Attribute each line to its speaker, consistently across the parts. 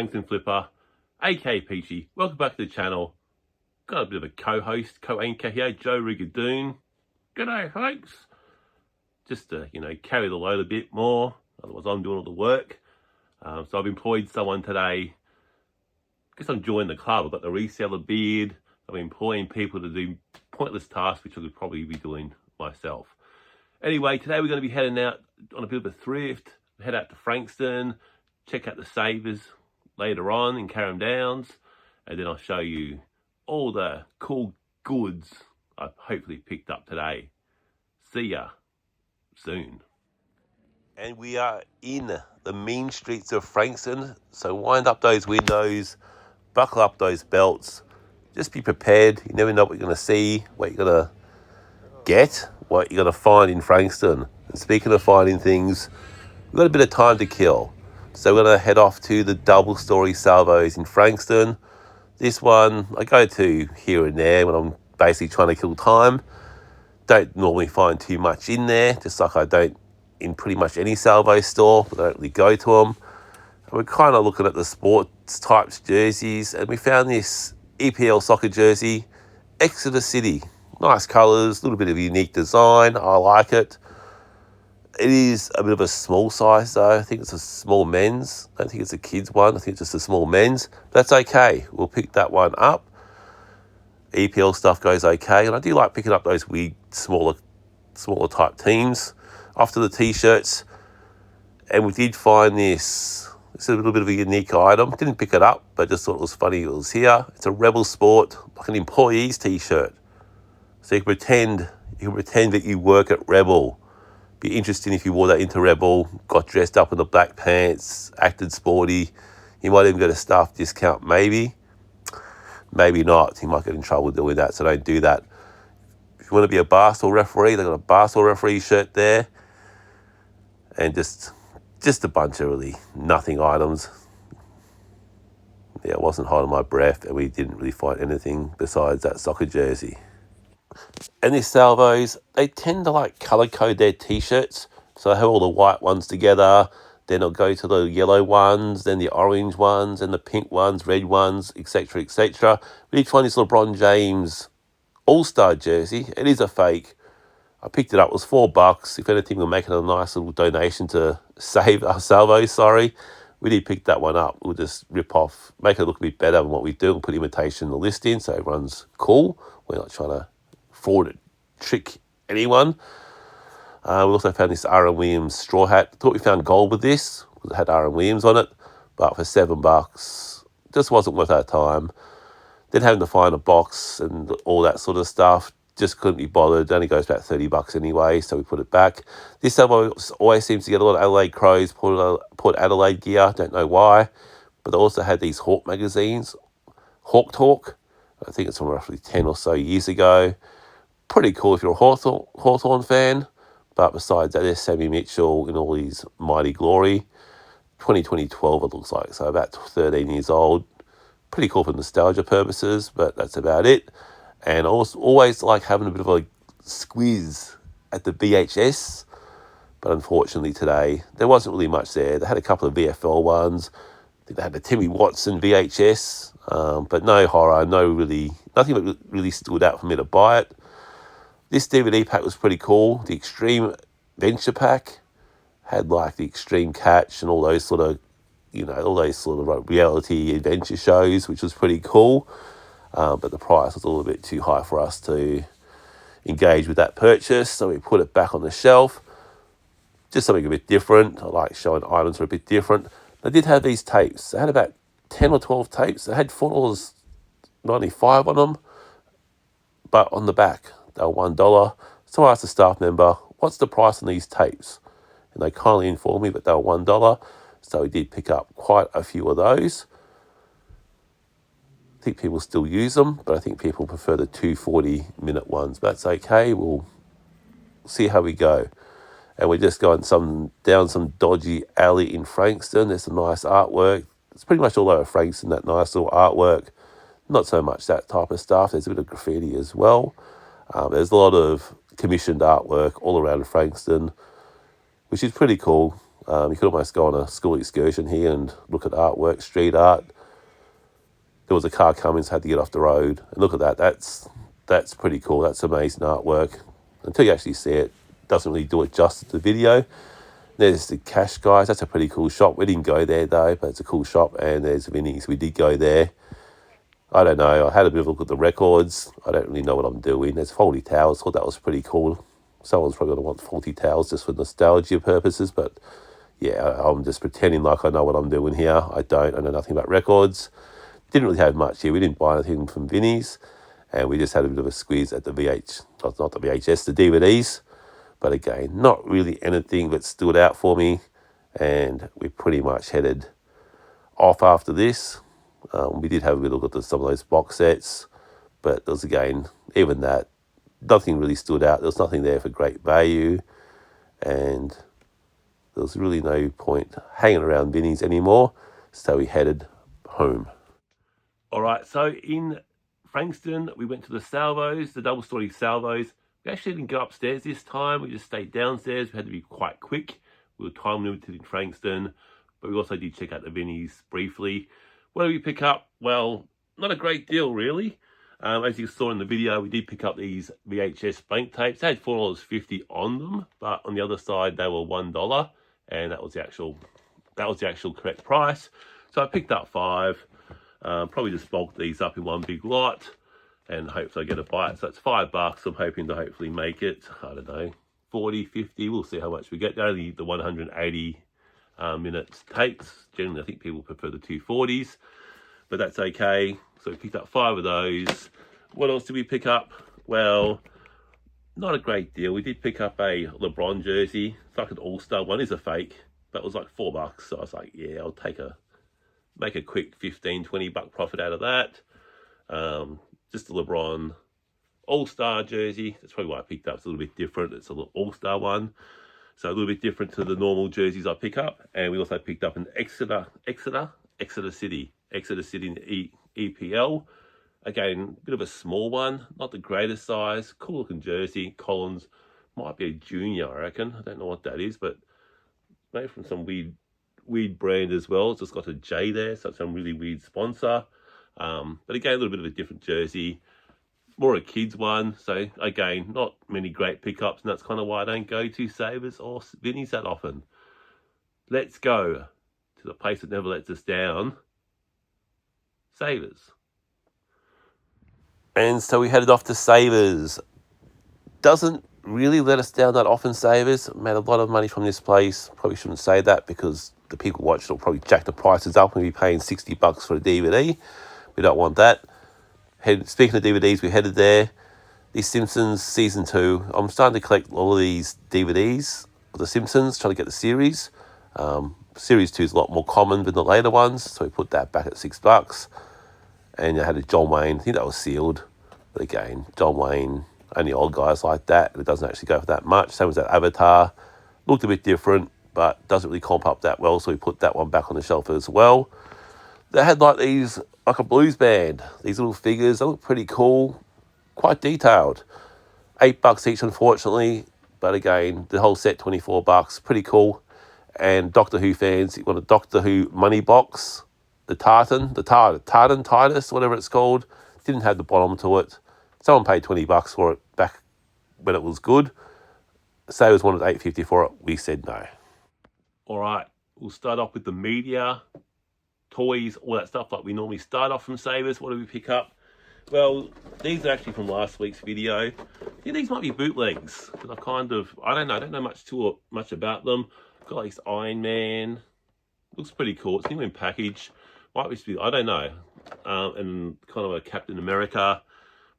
Speaker 1: Frankston Flipper, aka Peachy. Welcome back to the channel. Got a bit of a co-host, co-anchor here, Joe Rigadoon. G'day, folks. Just to, carry the load a bit more. Otherwise, I'm doing all the work. So I've employed someone today. I guess I'm joining the club. I've got the reseller beard. I'm employing people to do pointless tasks, which I could probably be doing myself. Anyway, today we're going to be heading out on a bit of a thrift. Head out to Frankston, check out the savers later on in Carrum Downs, and then I'll show you all the cool goods I've hopefully picked up today. See ya soon. And we are in the mean streets of Frankston, so wind up those windows, buckle up those belts, just be prepared. You never know what you're going to see, what you're going to get, what you're going to find in Frankston. And speaking of finding things, we've got a bit of time to kill. So we're going to head off to the double-story salvos in Frankston. This one I go to here and there when I'm basically trying to kill time. Don't normally find too much in there, just like I don't in pretty much any salvo store. I don't really go to them. And we're kind of looking at the sports types jerseys, and we found this EPL soccer jersey, Exeter City. Nice colours, a little bit of a unique design. I like it. It is a bit of a small size though. I think it's a small men's. I don't think it's a kids one. I think it's just a small men's. That's okay. We'll pick that one up. EPL stuff goes okay. And I do like picking up those weird, smaller type teams. After the t-shirts. And we did find this. It's a little bit of a unique item. Didn't pick it up, but just thought it was funny it was here. It's a Rebel Sport, like an employee's t-shirt. So you can pretend that you work at Rebel. Be interesting if you wore that into Rebel, got dressed up in the black pants, acted sporty. You might even get a staff discount, maybe. Maybe not. You might get in trouble doing that, so don't do that. If you want to be a Barstool referee, they've got a Barstool referee shirt there. And just a bunch of really nothing items. Yeah, I wasn't holding my breath, and we didn't really find anything besides that soccer jersey. And these salvos, they tend to like colour code their t-shirts. So I have all the white ones together, then I'll go to the yellow ones, then the orange ones, and the pink ones, red ones, etc., etc. We did find this LeBron James All-Star jersey. It is a fake. I picked it up. It was $4. If anything, we'll make it a nice little donation to save our salvos, sorry. We did pick that one up. We'll just rip off, make it look a bit better than what we do, and put imitation in the listing so everyone's cool. We're not trying to fraud it, trick anyone. We also found this R.M. Williams straw hat. Thought we found gold with this, because it had R.M. Williams on it, but for $7, just wasn't worth our time. Then having to find a box and all that sort of stuff, just couldn't be bothered. It only goes about $30 anyway, so we put it back. This salvo always seems to get a lot of Adelaide Crows, Port Adelaide gear, don't know why, but they also had these Hawk magazines, Hawk Talk. I think it's from roughly 10 or so years ago. Pretty cool if you're a Hawthorn fan, but besides that, there's Sammy Mitchell in all his mighty glory. 2012 it looks like, so about 13 years old. Pretty cool for nostalgia purposes, but that's about it. And I always like having a bit of a squiz at the VHS, but unfortunately today there wasn't really much there. They had a couple of VFL ones. I think they had the Timmy Watson VHS, but no horror, nothing that really stood out for me to buy it. This DVD pack was pretty cool. The Extreme Venture Pack had like the Extreme Catch and all those sort of, like reality adventure shows, which was pretty cool. But the price was a little bit too high for us to engage with that purchase, so we put it back on the shelf. Just something a bit different. I like showing items are a bit different. They did have these tapes. They had about 10 or 12 tapes. They had $4.95 on them, but on the back, they were $1. So I asked the staff member, what's the price on these tapes? And they kindly informed me that they were $1. So we did pick up quite a few of those. I think people still use them, but I think people prefer the 240-minute ones. But that's okay. We'll see how we go. And we're just going down some dodgy alley in Frankston. There's some nice artwork. It's pretty much all over Frankston, that nice little artwork. Not so much that type of stuff. There's a bit of graffiti as well. There's a lot of commissioned artwork all around Frankston, which is pretty cool. You could almost go on a school excursion here and look at artwork, street art. There was a car coming, so I had to get off the road. And look at that. That's pretty cool. That's amazing artwork. Until you actually see it, doesn't really do it justice to the video. There's the Cash Guys. That's a pretty cool shop. We didn't go there though, but it's a cool shop. And there's Vinnies. We did go there. I don't know. I had a bit of a look at the records. I don't really know what I'm doing. There's faulty towels. Thought that was pretty cool. Someone's probably going to want faulty towels just for nostalgia purposes. But yeah, I'm just pretending like I know what I'm doing here. I don't. I know nothing about records. Didn't really have much here. We didn't buy anything from Vinnies. And we just had a bit of a squeeze at the not the VHS, the DVDs. But again, not really anything that stood out for me. And we pretty much headed off after this. We did have a bit of a look at some of those box sets. But there was, again, even that, nothing really stood out. There was nothing there for great value. And there was really no point hanging around Vinnies anymore. So we headed home. All right, so in Frankston, we went to the salvos, the double-story salvos. We actually didn't go upstairs this time. We just stayed downstairs. We had to be quite quick. We were time limited in Frankston, but we also did check out the Vinnies briefly. What did we pick up? Well, not a great deal, really. As you saw in the video, we did pick up these VHS blank tapes. They had $4.50 on them, but on the other side, they were $1, and that was the actual correct price. So I picked up 5. Probably just bulk these up in one big lot and hopefully I get a bite. So it's $5. I'm hoping to hopefully make it, I don't know, 40, 50. We'll see how much we get. Only the 180 minutes takes. Generally, I think people prefer the 240s, but that's okay. So we picked up 5 of those. What else did we pick up? Well, not a great deal. We did pick up a LeBron jersey. It's like an all-star one. It's a fake. That was like $4. So I was like, yeah, I'll make a quick 15, 20 buck profit out of that. Just a LeBron all-star jersey. That's probably why I picked up. It's a little bit different. It's an all-star one. So a little bit different to the normal jerseys I pick up. And we also picked up an Exeter City in the EPL. Again, a bit of a small one, not the greatest size. Cool looking jersey. Collins might be a junior, I reckon. I don't know what that is, but maybe from some weird brand as well. It's just got a J there, so it's some really weird sponsor. But again, a little bit of a different jersey, more a kids one. So again, not many great pickups, and that's kind of why I don't go to Savers or Vinnies that often. Let's go to the place that never lets us down, Savers. And so we headed off to Savers. Doesn't really let us down that often, Savers. Made a lot of money from this place. Probably shouldn't say that because the people watching will probably jack the prices up and be paying $60 for a DVD. We don't want that. Speaking of DVDs, we headed there. The Simpsons Season 2. I'm starting to collect all of these DVDs of The Simpsons, trying to get the series. Series 2 is a lot more common than the later ones, so we put that back at $6. And I had a John Wayne. I think that was sealed. But again, John Wayne, only old guys like that. And it doesn't actually go for that much. Same as that Avatar. Looked a bit different, but doesn't really comp up that well, so we put that one back on the shelf as well. They had like these, like a blues band, these little figures. They look pretty cool, quite detailed. $8 each, unfortunately, but again, the whole set $24, pretty cool. And Doctor Who fans, you want a Doctor Who money box, the Tartan Titus, whatever it's called, didn't have the bottom to it. Someone paid $20 for it back when it was good. Savers wanted $8.50 for it. We said no. All right, we'll start off with the media, toys, all that stuff like we normally start off from Savers. What do we pick up? Well, these are actually from last week's video. I think these might be bootlegs because I don't know much about them. Got like this Iron Man. Looks pretty cool. It's new in package. Might be, I don't know. And kind of a Captain America.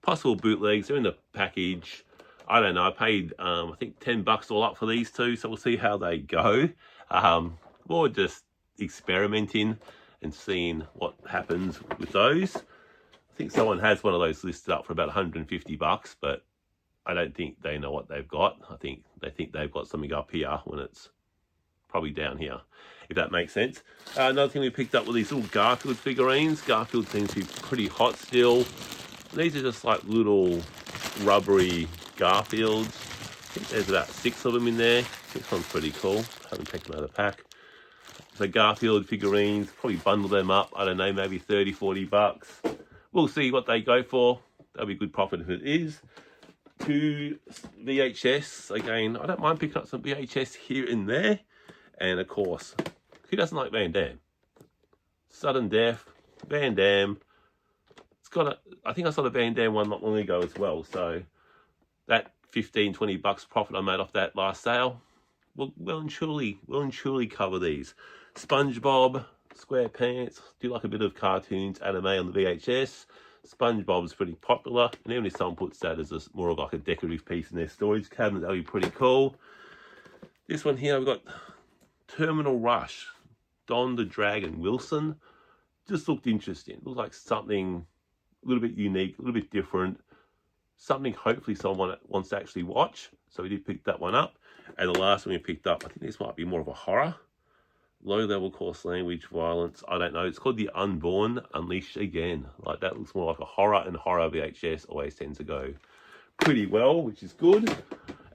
Speaker 1: Possible bootlegs. They're in the package. I don't know. I paid, I think $10 all up for these two, so we'll see how they go. More just experimenting and seeing what happens with those. I think someone has one of those listed up for about $150, but I don't think they know what they've got. I think they think they've got something up here when it's probably down here, if that makes sense. Another thing we picked up were these little Garfield figurines. Garfield seems to be pretty hot still. These are just like little rubbery Garfields. I think there's about 6 of them in there. This one's pretty cool. haven't taken them out of the pack. So Garfield figurines, probably bundle them up, I don't know, maybe 30, 40 bucks. We'll see what they go for. That'll be good profit if it is. 2 VHS, again, I don't mind picking up some VHS here and there. And of course, who doesn't like Van Damme? Sudden Death, Van Damme. It's got a, I think I saw the Van Damme one not long ago as well. So that 15, 20 bucks profit I made off that last sale will and truly cover these. SpongeBob, SquarePants, do like a bit of cartoons, anime on the VHS. SpongeBob's pretty popular, and even if someone puts that as more of like a decorative piece in their storage cabinet, that'll be pretty cool. This one here, we've got Terminal Rush, Don the Dragon Wilson. Just looked interesting. Looked like something a little bit unique, a little bit different. Something hopefully someone wants to actually watch. So we did pick that one up. And the last one we picked up, I think this might be more of a horror. Low level coarse language, violence, I don't know. It's called The Unborn Unleashed Again. Like that looks more like a horror, and horror VHS always tends to go pretty well, which is good.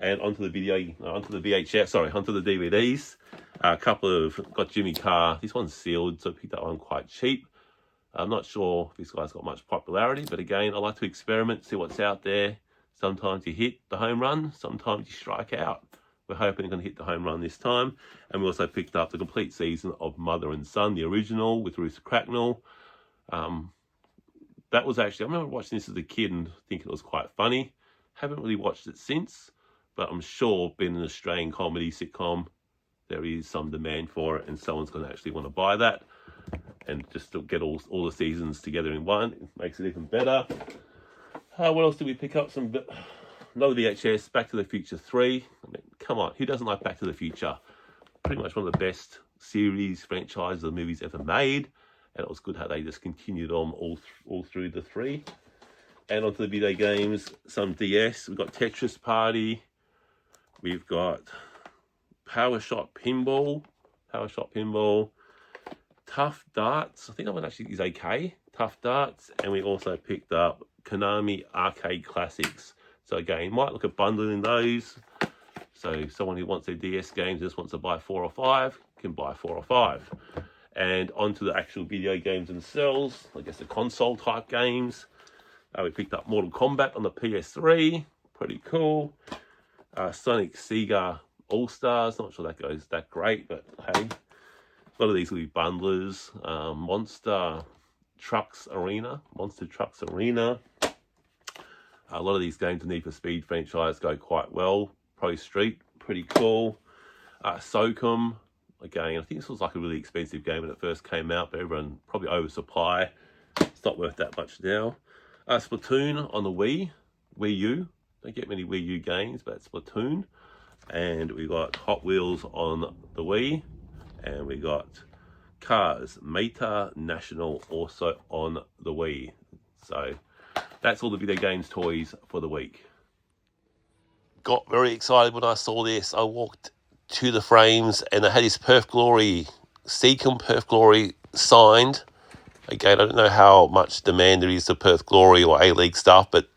Speaker 1: And onto the VHS, sorry, onto the DVDs. A couple of, got Jimmy Carr. This one's sealed, so I picked that one quite cheap. I'm not sure if this guy's got much popularity, but again, I like to experiment, see what's out there. Sometimes you hit the home run, sometimes you strike out. We're hoping we're going to hit the home run this time. And we also picked up the complete season of Mother and Son, the original, with Ruth Cracknell. That was actually, I remember watching this as a kid and thinking it was quite funny. Haven't really watched it since, but I'm sure being an Australian comedy sitcom, there is some demand for it, and someone's going to actually want to buy that. And just to get all the seasons together in one, it makes it even better. What else did we pick up? Another VHS, Back to the Future 3. I mean, come on, who doesn't like Back to the Future? Pretty much one of the best series, franchises of movies ever made. And it was good how they just continued on all through the 3. And onto the video games, some DS. We've got Tetris Party. We've got Power Shot Pinball. Tough Darts. I think that one actually is okay. Tough Darts. And we also picked up Konami Arcade Classics. So again, might look at bundling those. So someone who wants their DS games, just wants to buy 4 or 5, can buy 4 or 5. And onto the actual video games themselves, I guess the console type games. We picked up Mortal Kombat on the PS3, pretty cool. Sonic Sega All-Stars, not sure that goes that great, but hey, a lot of these will be bundlers. Monster Trucks Arena. A lot of these games, the Need for Speed franchise, go quite well. Pro Street, pretty cool. SOCOM, again, I think this was like a really expensive game when it first came out, but everyone probably oversupply. It's not worth that much now. Splatoon on the Wii U. Don't get many Wii U games, but Splatoon. And we got Hot Wheels on the Wii. And we got Cars Meta National also on the Wii. So that's all the video games toys for the week. Got very excited when I saw this. I walked to the frames and I had this Perth Glory, Seacom Perth Glory signed. Again, I don't know how much demand there is to Perth Glory or A-League stuff, but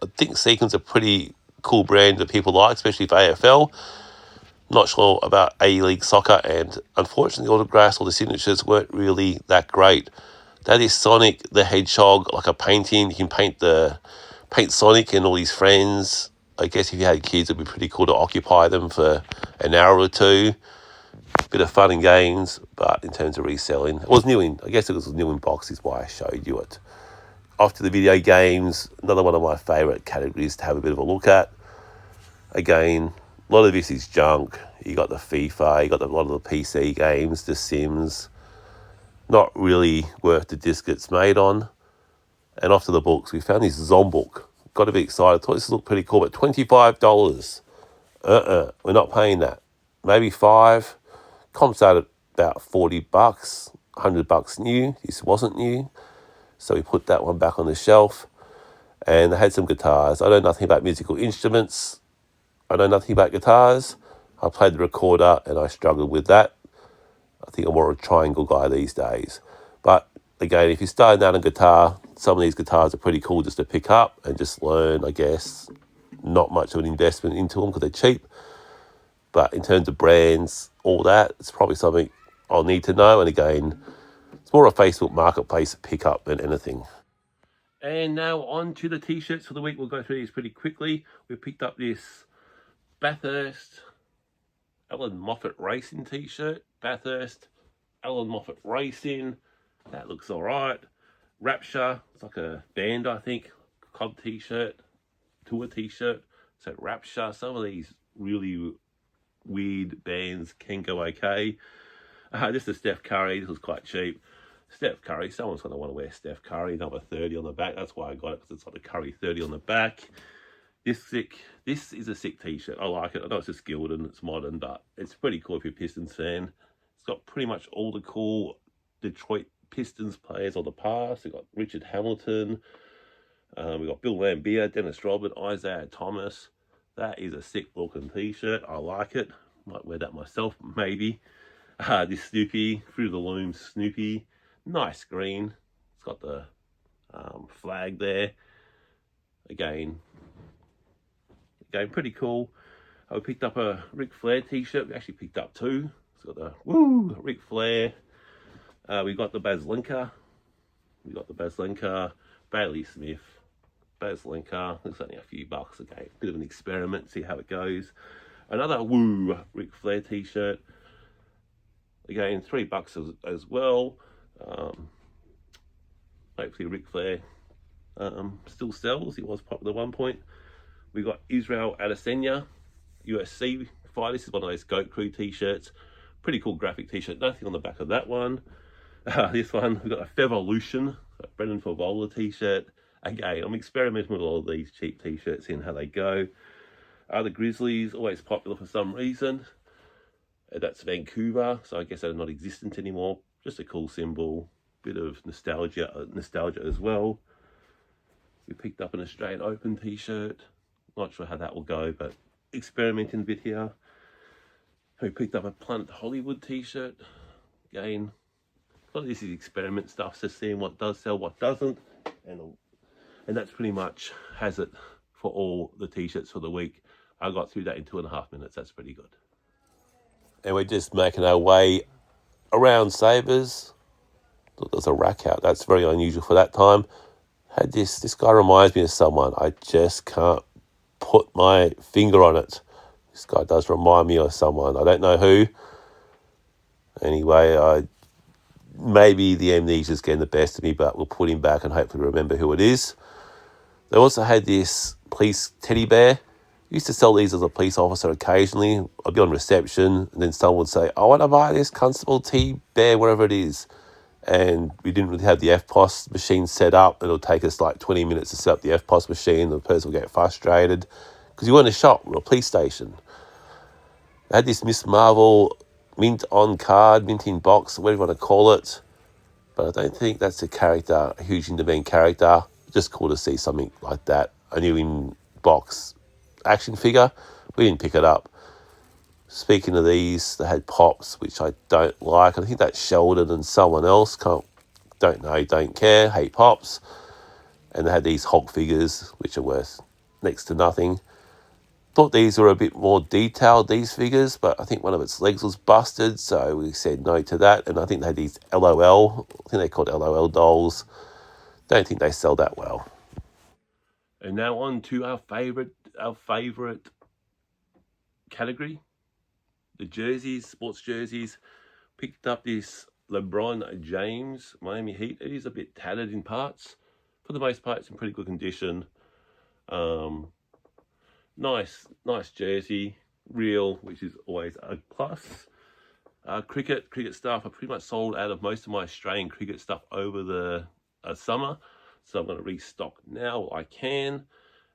Speaker 1: I think Seacom's a pretty cool brand that people like, especially for AFL. Not sure about A-League soccer, and unfortunately the autographs or the signatures weren't really that great. That is Sonic the Hedgehog, like a painting. You can paint Sonic and all his friends. I guess if you had kids, it'd be pretty cool to occupy them for an hour or two. Bit of fun and games, but in terms of reselling, it was new in box is why I showed you it. Off to the video games, another one of my favourite categories to have a bit of a look at. Again, a lot of this is junk. You got the FIFA, you got a lot of the PC games, the Sims. Not really worth the disc it's made on. And off to the books, we found this Zombook. Got to be excited. Thought this looked pretty cool, but $25. We're not paying that. Maybe $5. Comps out at about $40, $100 new. This wasn't new, so we put that one back on the shelf. And they had some guitars. I know nothing about musical instruments. I know nothing about guitars. I played the recorder and I struggled with that. I think I'm more a triangle guy these days. But again, if you're starting out on guitar, some of these guitars are pretty cool just to pick up and just learn, I guess. Not much of an investment into them because they're cheap. But in terms of brands, all that, it's probably something I'll need to know. And again, it's more a Facebook Marketplace pickup than anything. And now on to the t-shirts for the week. We'll go through these pretty quickly. We picked up this Bathurst Alan Moffat Racing t-shirt. Bathurst Alan Moffat Racing. That looks all right. Rapture. It's like a band, I think. Club t-shirt. Tour t-shirt. So Rapture. Some of these really weird bands can go okay. Just a Steph Curry. This was quite cheap. Steph Curry. Someone's going to want to wear Steph Curry. Number 30 on the back. That's why I got it, because it's got the Curry 30 on the back. This is a sick t-shirt. I like it. I know it's just gilded and it's modern, but it's pretty cool if you're a Pistons fan. It's got pretty much all the cool Detroit Pistons players on the past. We've got Richard Hamilton. We've got Bill Laimbeer, Dennis Rodman, Isaiah Thomas. That is a sick looking t-shirt. I like it. Might wear that myself, maybe. This Snoopy, Through the Loom Snoopy. Nice green. It's got the flag there. Again, pretty cool. I picked up a Ric Flair t-shirt. We actually picked up two. It's got the Ric Flair. We got the Baslinka. Bailey Smith. Baslinka. It's only a few bucks. Okay, bit of an experiment. See how it goes. Another Ric Flair t-shirt. Again, $3 as well. Hopefully Ric Flair still sells. He was popular at one point. We got Israel Adesanya, UFC fighter. This is one of those Goat Crew t-shirts. Pretty cool graphic t-shirt. Nothing on the back of that one. This one, we got a Fevolution, Brendan Favola t-shirt. Again, I'm experimenting with all of these cheap t-shirts, seeing how they go. The Grizzlies, always popular for some reason. That's Vancouver, so I guess they're not existent anymore. Just a cool symbol. Bit of nostalgia as well. We picked up an Australian Open t-shirt. Not sure how that will go, but experimenting a bit here. We picked up a Planet Hollywood t-shirt. Again, a lot of this is experiment stuff, so seeing what does sell, what doesn't. And that's pretty much has it for all the t-shirts for the week. I got through that in 2.5 minutes. That's pretty good. And we're just making our way around Sabres. Look, there's a rack out. That's very unusual for that time. Had this guy reminds me of someone. I just can't put my finger on it. This guy does remind me of someone. I don't know who. Anyway, maybe the amnesia's getting the best of me, but we'll put him back and hopefully remember who it is. They also had this police teddy bear. Used to sell these as a police officer occasionally. I'd be on reception and then someone would say, I want to buy this Constable T bear, whatever it is. And we didn't really have the FPOS machine set up. It'll take us like 20 minutes to set up the FPOS machine. The person will get frustrated because you weren't in a shop or a police station. They had this Miss Marvel mint on card, mint in box, whatever you want to call it. But I don't think that's a huge in-demand character. Just cool to see something like that. A new in-box action figure. We didn't pick it up. Speaking of these, they had Pops, which I don't like. I think that's Sheldon and someone else. Don't know, don't care. Hate Pops. And they had these Hulk figures, which are worth next to nothing. Thought these were a bit more detailed, these figures, but I think one of its legs was busted, so we said no to that. And I think they had these LOL. I think they're called LOL dolls. Don't think they sell that well. And now on to our favourite category. The jerseys, sports jerseys. Picked up this LeBron James Miami Heat. It is a bit tattered in parts. For the most part, it's in pretty good condition. Nice jersey. Real, which is always a plus. Cricket stuff. I pretty much sold out of most of my Australian cricket stuff over the summer. So I'm going to restock now while I can.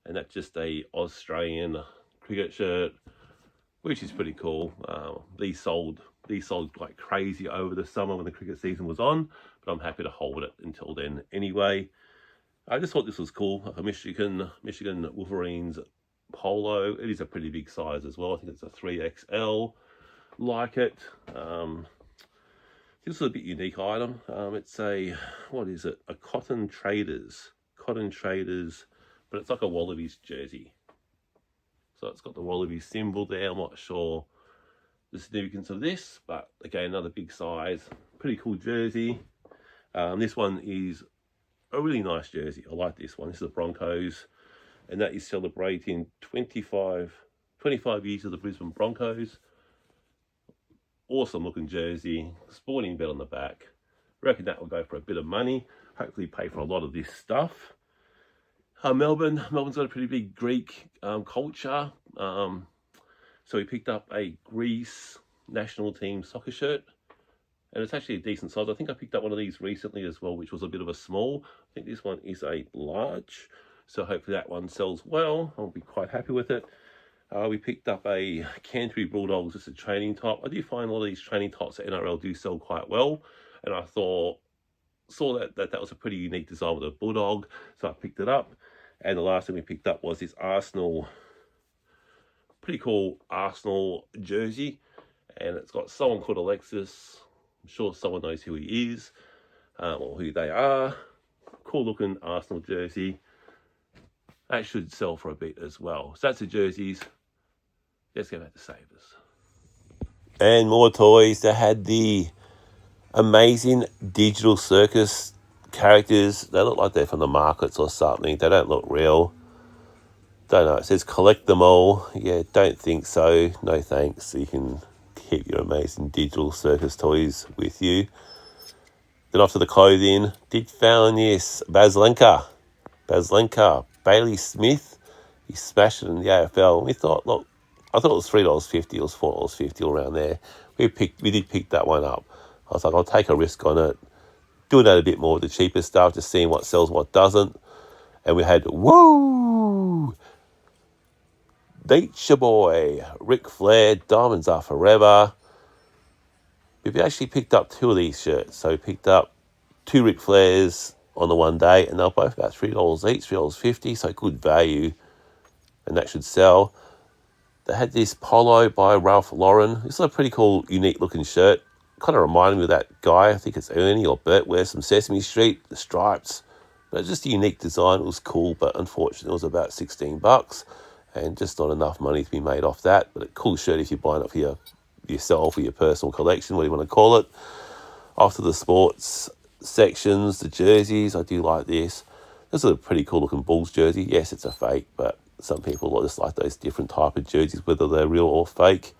Speaker 1: And that's just a Australian cricket shirt, which is pretty cool. These sold like crazy over the summer when the cricket season was on, but I'm happy to hold it until then anyway. I just thought this was cool, like a Michigan Wolverines polo. It is a pretty big size as well. I think it's a 3XL. Like it. This is a bit unique item. It's a, what is it? A Cotton Traders, but it's like a Wallabies jersey. So it's got the Wallabies symbol there. I'm not sure the significance of this, but again, another big size, pretty cool jersey. This one is a really nice jersey. I like this one. This is the Broncos, and that is celebrating 25 years of the Brisbane Broncos. Awesome looking jersey, sporting bet on the back. Reckon that will go for a bit of money. Hopefully pay for a lot of this stuff. Melbourne's got a pretty big Greek culture. So we picked up a Greece national team soccer shirt. And it's actually a decent size. I think I picked up one of these recently as well, which was a bit of a small. I think this one is a large. So hopefully that one sells well. I'll be quite happy with it. We picked up a Canterbury Bulldogs, just a training top. I do find a lot of these training tops at NRL do sell quite well. And I saw that was a pretty unique design with a Bulldog. So I picked it up. And the last thing we picked up was this Arsenal, pretty cool Arsenal jersey. And it's got someone called Alexis. I'm sure someone knows who he is, or who they are. Cool looking Arsenal jersey. That should sell for a bit as well. So that's the jerseys. Let's go back to Savers. And more toys. They had the amazing digital circus characters. They look like they're from the markets or something. They don't look real. Don't know. It says collect them all. Yeah, don't think so. No thanks. You can keep your amazing digital circus toys with you. Then off to the clothing. Did found this Baslenka, Bailey Smith. He smashed it in the AFL. And we thought, look, I thought it was $3.50. It was $4.50 around there. We did pick that one up. I was like, I'll take a risk on it. Doing that a bit more with the cheaper stuff, just seeing what sells, what doesn't. And we had, woo! Nature Boy, Ric Flair, Diamonds Are Forever. We've actually picked up two of these shirts. So we picked up two Ric Flairs on the one day, and they're both about $3 each, $3.50, so good value, and that should sell. They had this polo by Ralph Lauren. This is a pretty cool, unique looking shirt. Kind of reminded me of that guy, I think it's Ernie or Bert, wears some Sesame Street, the stripes. But it's just a unique design. It was cool, but unfortunately it was about $16, and just not enough money to be made off that. But a cool shirt if you're buying it for yourself or your personal collection, what do you want to call it. After the sports sections, the jerseys, I do like this. This is a pretty cool looking Bulls jersey. Yes, it's a fake, but some people just like those different type of jerseys, whether they're real or fake.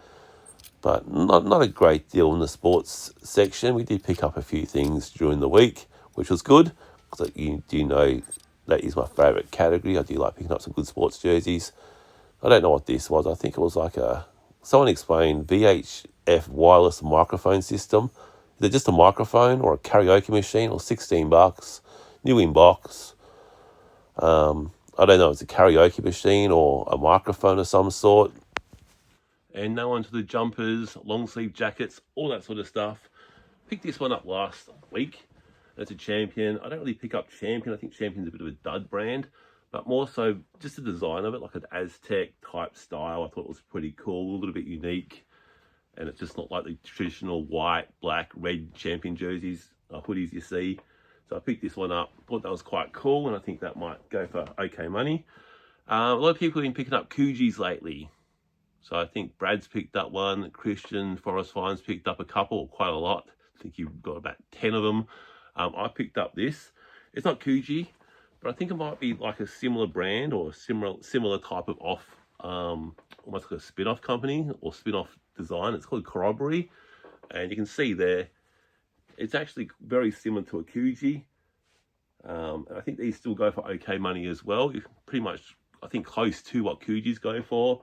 Speaker 1: But not a great deal in the sports section. We did pick up a few things during the week, which was good, because you do know that is my favourite category. I do like picking up some good sports jerseys. I don't know what this was. I think it was like someone explained VHF wireless microphone system. Is it just a microphone or a karaoke machine, or $16, new in box? I don't know, it's a karaoke machine or a microphone of some sort. And now onto the jumpers, long sleeve jackets, all that sort of stuff. Picked this one up last week. It's a Champion. I don't really pick up Champion. I think Champion's a bit of a dud brand, but more so just the design of it, like an Aztec type style. I thought it was pretty cool, a little bit unique. And it's just not like the traditional white, black, red Champion jerseys, hoodies you see. So I picked this one up, thought that was quite cool, and I think that might go for okay money. A lot of people have been picking up Coogis lately. So I think Brad's picked up one, Christian Forrest Fine's picked up a couple, quite a lot. I think you've got about 10 of them. I picked up this. It's not Coogee, but I think it might be like a similar brand or a similar type of almost like a spin-off company or spin-off design. It's called Corroboree, and you can see there, it's actually very similar to a Coogee. And I think these still go for okay money as well. Pretty much, I think, close to what Coogee's going for.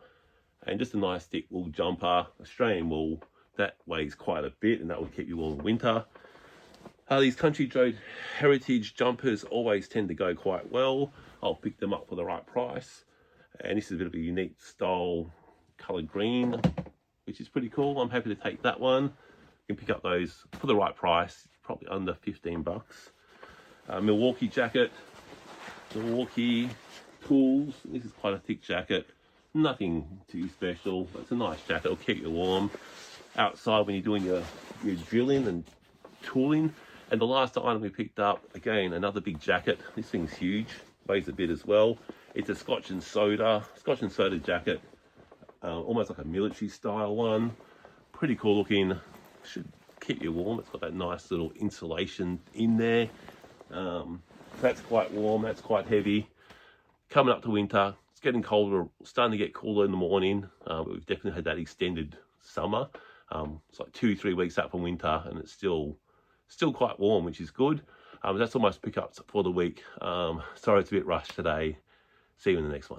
Speaker 1: And just a nice thick wool jumper, Australian wool, that weighs quite a bit, and that will keep you warm in winter. These Country Road Heritage jumpers always tend to go quite well. I'll pick them up for the right price. And this is a bit of a unique style, coloured green, which is pretty cool. I'm happy to take that one. You can pick up those for the right price, probably under $15. Milwaukee jacket, Milwaukee tools. This is quite a thick jacket. Nothing too special, but it's a nice jacket. It'll keep you warm outside when you're doing your drilling and tooling. And the last item we picked up, again, another big jacket. This thing's huge, weighs a bit as well. It's a Scotch and soda jacket, almost like a military style one. pretty cool looking. Should keep you warm. It's got that nice little insulation in there. That's quite warm, that's quite heavy. Coming up to winter, it's getting colder, starting to get cooler in the morning. But we've definitely had that extended summer. It's like 2-3 weeks out from winter, and it's still quite warm, which is good. That's almost pickups for the week. Sorry it's a bit rushed today. See you in the next one.